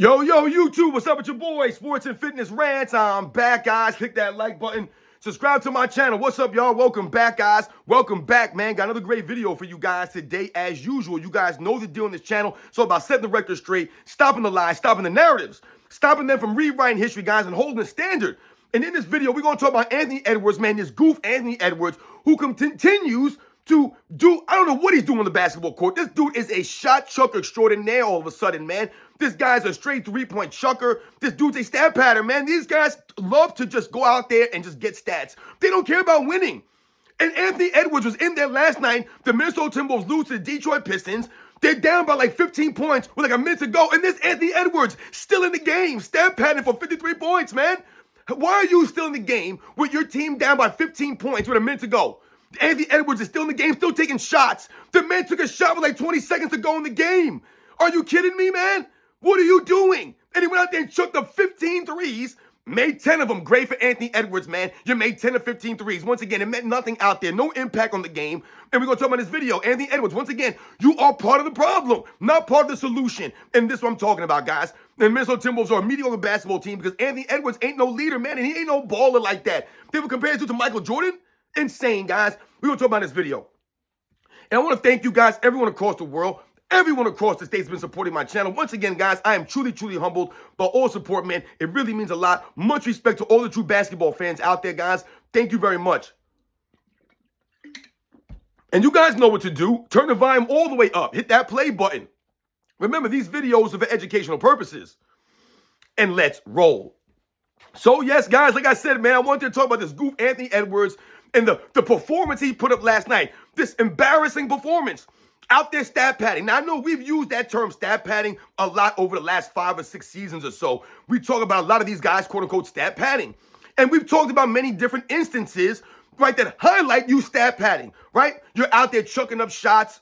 Yo, YouTube, what's up with your boy? Sports and Fitness Rants. I'm back, guys. Click that like button. Subscribe to my channel. What's up, y'all? Welcome back, guys. Welcome back, man. Got another great video for you guys today, as usual. You guys know the deal on this channel. So about setting the record straight, stopping the lies, stopping the narratives, stopping them from rewriting history, guys, and holding the standard. And in this video, we're going to talk about Anthony Edwards, man, this goof Anthony Edwards, who continues to do, I don't know what he's doing on the basketball court. This dude is a shot chucker extraordinaire all of a sudden, man. This guy's a straight three-point chucker. This dude's a stat pattern, man. These guys love to just go out there and just get stats. They don't care about winning. And Anthony Edwards was in there last night. The Minnesota Timberwolves lose to the Detroit Pistons. They're down by like 15 points with like a minute to go. And this Anthony Edwards still in the game, stat pattern for 53 points, man. Why are you still in the game with your team down by 15 points with a minute to go? Anthony Edwards is still in the game, still taking shots. The man took a shot with like 20 seconds to go in the game. Are you kidding me, man? What are you doing? And he went out there and chucked up 15 threes, made 10 of them. Great for Anthony Edwards, man. You made 10 of 15 threes. Once again, it meant nothing out there. No impact on the game. And we're going to talk about this video. Anthony Edwards, once again, you are part of the problem, not part of the solution. And this is what I'm talking about, guys. The Minnesota Timberwolves are a mediocre basketball team because Anthony Edwards ain't no leader, man, and he ain't no baller like that. They were compared to Michael Jordan. Insane, guys. We're going to talk about this video. And I want to thank you guys, everyone across the world, everyone across the states has been supporting my channel. Once again, guys, I am truly, truly humbled by all support, man. It really means a lot. Much respect to all the true basketball fans out there, guys. Thank you very much. And you guys know what to do. Turn the volume all the way up. Hit that play button. Remember, these videos are for educational purposes. And let's roll. So, yes, guys, like I said, man, I wanted to talk about this goof Anthony Edwards and the performance he put up last night. This embarrassing performance. Out there stat padding. Now, I know we've used that term stat padding a lot over the last 5 or 6 seasons or so. We talk about a lot of these guys, quote unquote, stat padding. And we've talked about many different instances, right, that highlight you stat padding, right? You're out there chucking up shots.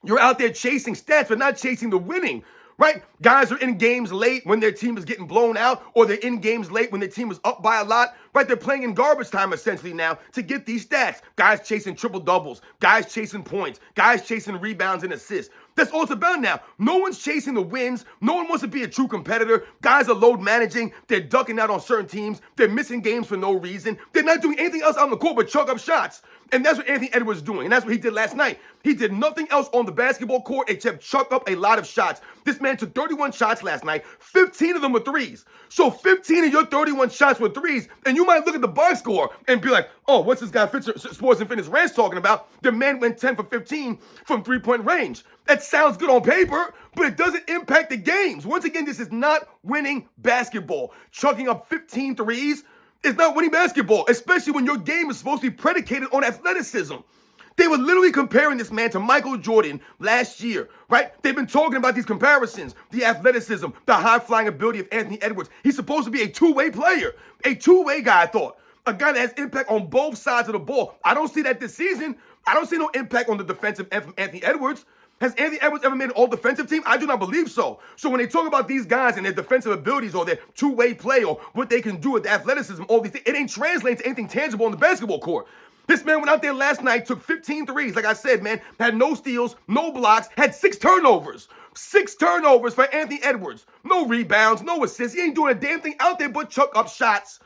You're out there chasing stats, but not chasing the winning, right? Guys are in games late when their team is getting blown out, or they're in games late when their team is up by a lot, right? They're playing in garbage time essentially now to get these stats. Guys chasing triple doubles, guys chasing points, guys chasing rebounds and assists. That's all it's about now. No one's chasing the wins. No one wants to be a true competitor. Guys are load managing. They're ducking out on certain teams. They're missing games for no reason. They're not doing anything else on the court but chuck up shots. And that's what Anthony Edwards is doing. And that's what he did last night. He did nothing else on the basketball court except chuck up a lot of shots. This man took 31 shots last night. 15 of them were threes. So 15 of your 31 shots were threes. And you might look at the box score and be like, oh, what's this guy Sports and Fitness Rants talking about? The man went 10 for 15 from three-point range. That sounds good on paper, but it doesn't impact the games. Once again, this is not winning basketball. Chucking up 15 threes is not winning basketball, especially when your game is supposed to be predicated on athleticism. They were literally comparing this man to Michael Jordan last year, right? They've been talking about these comparisons, the athleticism, the high-flying ability of Anthony Edwards. He's supposed to be a two-way player, a two-way guy, I thought. A guy that has impact on both sides of the ball. I don't see that this season. I don't see no impact on the defensive end from Anthony Edwards. Has Anthony Edwards ever made an all-defensive team? I do not believe so. So when they talk about these guys and their defensive abilities or their two-way play or what they can do with the athleticism, all these things, it ain't translating to anything tangible on the basketball court. This man went out there last night, took 15 threes. Like I said, man, had no steals, no blocks, had 6 turnovers. 6 turnovers for Anthony Edwards. No rebounds, no assists. He ain't doing a damn thing out there but chuck up shots.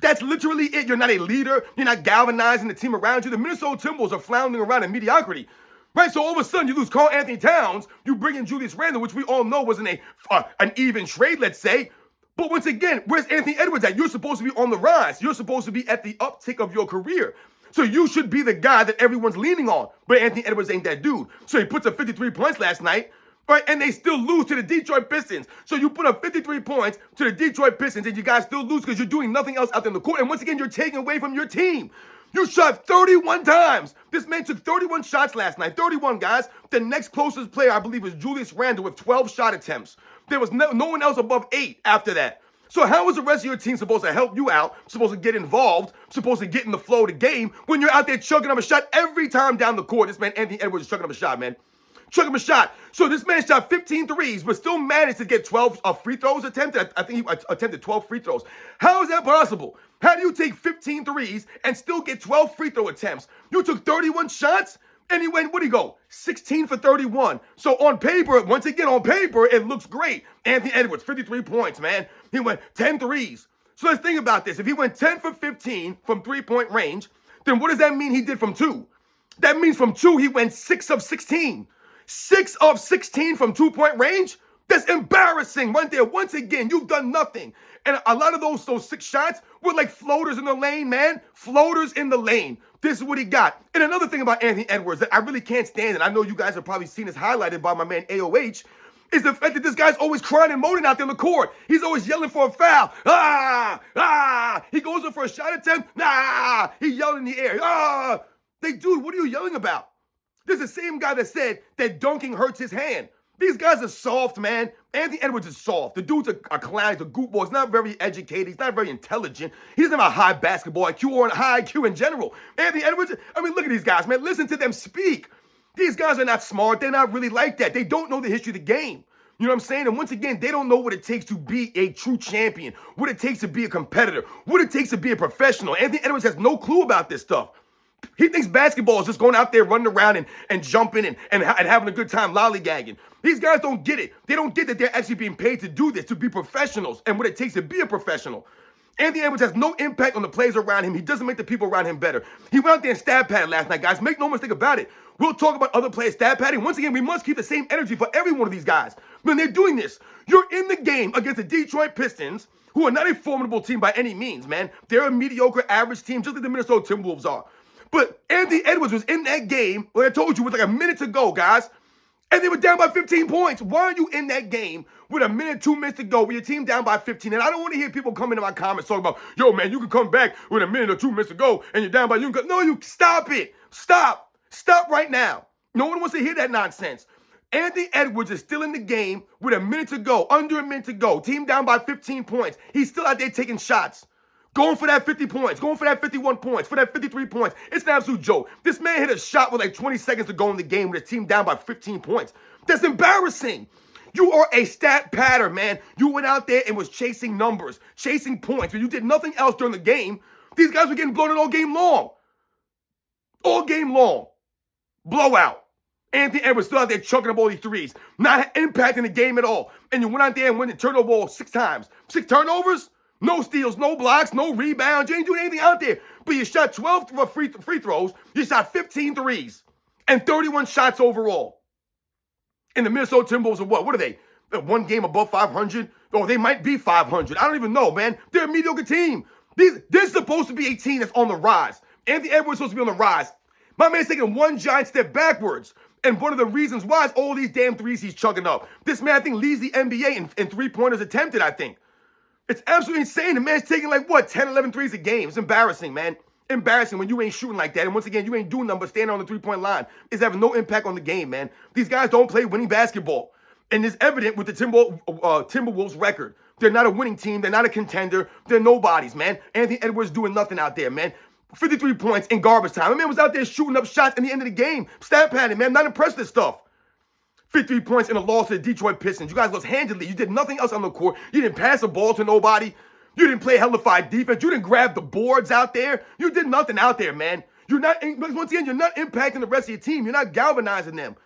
That's literally it. You're not a leader. You're not galvanizing the team around you. The Minnesota Timberwolves are floundering around in mediocrity. Right, so all of a sudden you lose Karl Anthony Towns, you bring in Julius Randle, which we all know wasn't an even trade, let's say. But once again, where's Anthony Edwards at? You're supposed to be on the rise. You're supposed to be at the uptick of your career. So you should be the guy that everyone's leaning on. But Anthony Edwards ain't that dude. So he puts up 53 points last night, right? And they still lose to the Detroit Pistons. So you put up 53 points to the Detroit Pistons and you guys still lose because you're doing nothing else out there in the court. And once again, you're taking away from your team. You shot 31 times. This man took 31 shots last night. 31, guys. The next closest player, I believe, was Julius Randle with 12 shot attempts. There was no one else above 8 after that. So how is the rest of your team supposed to help you out, supposed to get involved, supposed to get in the flow of the game when you're out there chucking up a shot every time down the court? This man, Anthony Edwards, is chucking up a shot, man. Chucking up a shot. So this man shot 15 threes, but still managed to get 12 free throws attempted. I think he attempted 12 free throws. How is that possible? How do you take 15 threes and still get 12 free throw attempts? You took 31 shots And he went, what'd he go? 16 for 31. So on paper, once again, on paper, it looks great. Anthony Edwards, 53 points, man. He went 10 threes. So let's think about this. If he went 10 for 15 from three-point range, then what does that mean he did from two? That means from two, he went 6 of 16. 6 of 16 from two-point range? That's embarrassing right there. Once again, you've done nothing. And a lot of those 6 shots were like floaters in the lane, man. Floaters in the lane. This is what he got. And another thing about Anthony Edwards that I really can't stand, and I know you guys have probably seen this highlighted by my man AOH, is the fact that this guy's always crying and moaning out there on the court. He's always yelling for a foul. He goes in for a shot attempt. He yelling in the air. Dude, what are you yelling about? This is the same guy that said that dunking hurts his hand. These guys are soft, man. Anthony Edwards is soft. The dude's a clown. He's a goofball. He's not very educated. He's not very intelligent. He doesn't have a high basketball IQ or a high IQ in general. Anthony Edwards, I mean, look at these guys, man. Listen to them speak. These guys are not smart. They're not really like that. They don't know the history of the game. You know what I'm saying? And once again, they don't know what it takes to be a true champion, what it takes to be a competitor, what it takes to be a professional. Anthony Edwards has no clue about this stuff. He thinks basketball is just going out there, running around and jumping and having a good time lollygagging. These guys don't get it. They don't get that they're actually being paid to do this, to be professionals, and what it takes to be a professional. Anthony Edwards has no impact on the players around him. He doesn't make the people around him better. He went out there and stat padded last night, guys. Make no mistake about it. We'll talk about other players stat padding. Once again, we must keep the same energy for every one of these guys. When they're doing this, you're in the game against the Detroit Pistons, who are not a formidable team by any means, man. They're a mediocre, average team, just like the Minnesota Timberwolves are. But Anthony Edwards was in that game, like I told you, with like a minute to go, guys. And they were down by 15 points. Why are you in that game with a minute, 2 minutes to go, with your team down by 15? And I don't want to hear people come into my comments talking about, yo, man, you can come back with a minute or 2 minutes to go and you're down by, you can go. No, you stop it. Stop. Stop right now. No one wants to hear that nonsense. Anthony Edwards is still in the game with a minute to go, under a minute to go. Team down by 15 points. He's still out there taking shots. Going for that 50 points, going for that 51 points, for that 53 points. It's an absolute joke. This man hit a shot with like 20 seconds to go in the game with his team down by 15 points. That's embarrassing. You are a stat padder, man. You went out there and was chasing numbers, chasing points, but you did nothing else during the game. These guys were getting blown out all game long. All game long. Blowout. Anthony Edwards still out there chucking up all these threes, not impacting the game at all. And you went out there and won the turnover ball 6 times. 6 turnovers? No steals, no blocks, no rebounds. You ain't doing anything out there. But you shot 12 free throws. You shot 15 threes and 31 shots overall. And the Minnesota Timberwolves are what? What are they? They're one game above 500? Or they might be 500. I don't even know, man. They're a mediocre team. They're supposed to be a team that's on the rise. Anthony Edwards is supposed to be on the rise. My man's taking one giant step backwards. And one of the reasons why is all these damn threes he's chugging up. This man, I think, leads the NBA in three-pointers attempted, I think. It's absolutely insane. The man's taking like, what, 10, 11 threes a game. It's embarrassing, man. Embarrassing when you ain't shooting like that. And once again, you ain't doing nothing but standing on the three-point line. It's having no impact on the game, man. These guys don't play winning basketball. And it's evident with the Timberwolves record. They're not a winning team. They're not a contender. They're nobodies, man. Anthony Edwards doing nothing out there, man. 53 points in garbage time. My man was out there shooting up shots at the end of the game. Stat padding, man. I'm not impressed with this stuff. 53 points in a loss to the Detroit Pistons. You guys lost handedly. You did nothing else on the court. You didn't pass the ball to nobody. You didn't play hellified defense. You didn't grab the boards out there. You did nothing out there, man. You're not, once again, you're not impacting the rest of your team. You're not galvanizing them.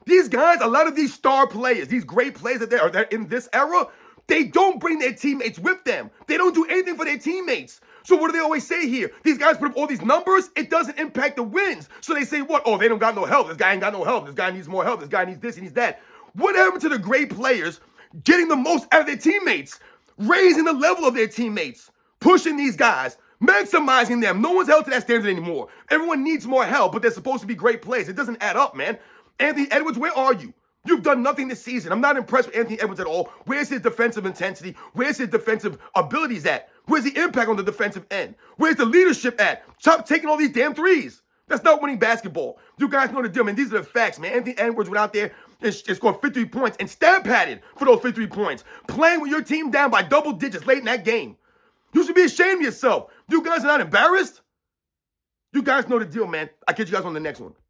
These guys, a lot of these star players, these great players that they're in this era, they don't bring their teammates with them. They don't do anything for their teammates. So what do they always say here? These guys put up all these numbers. It doesn't impact the wins. So they say what? Oh, they don't got no help. This guy ain't got no help. This guy needs more help. This guy needs this and needs that. What happened to the great players getting the most out of their teammates, raising the level of their teammates, pushing these guys, maximizing them? No one's held to that standard anymore. Everyone needs more help, but they're supposed to be great players. It doesn't add up, man. Anthony Edwards, where are you? You've done nothing this season. I'm not impressed with Anthony Edwards at all. Where's his defensive intensity? Where's his defensive abilities at? Where's the impact on the defensive end? Where's the leadership at? Stop taking all these damn threes. That's not winning basketball. You guys know the deal, man. These are the facts, man. Anthony Edwards went out there and scored 53 points and stat padded for those 53 points, playing with your team down by double digits late in that game. You should be ashamed of yourself. You guys are not embarrassed? You guys know the deal, man. I'll catch you guys on the next one.